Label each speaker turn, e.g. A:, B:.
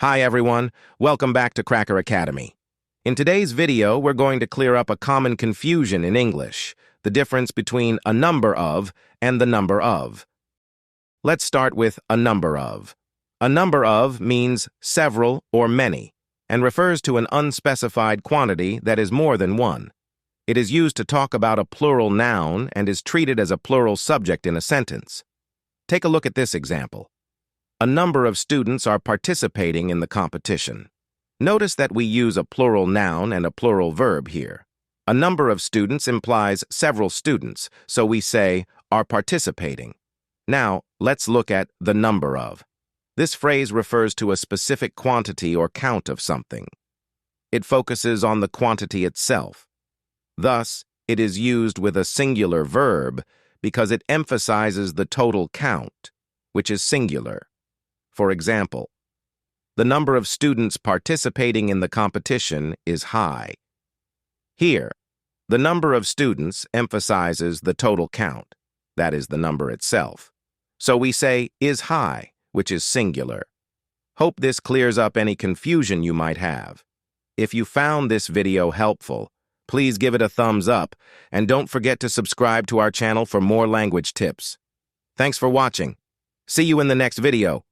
A: Hi everyone, welcome back to Cracker Academy. In today's video, we're going to clear up a common confusion in English, the difference between a number of and the number of. Let's start with a number of. A number of means several or many, and refers to an unspecified quantity that is more than one. It is used to talk about a plural noun and is treated as a plural subject in a sentence. Take a look at this example. A number of students are participating in the competition. Notice that we use a plural noun and a plural verb here. A number of students implies several students, so we say are participating. Now, let's look at the number of. This phrase refers to a specific quantity or count of something. It focuses on the quantity itself. Thus, it is used with a singular verb because it emphasizes the total count, which is singular. For example, the number of students participating in the competition is high. Here, the number of students emphasizes the total count, that is the number itself. So we say is high, which is singular. Hope this clears up any confusion you might have. If you found this video helpful, please give it a thumbs up and don't forget to subscribe to our channel for more language tips. Thanks for watching. See you in the next video.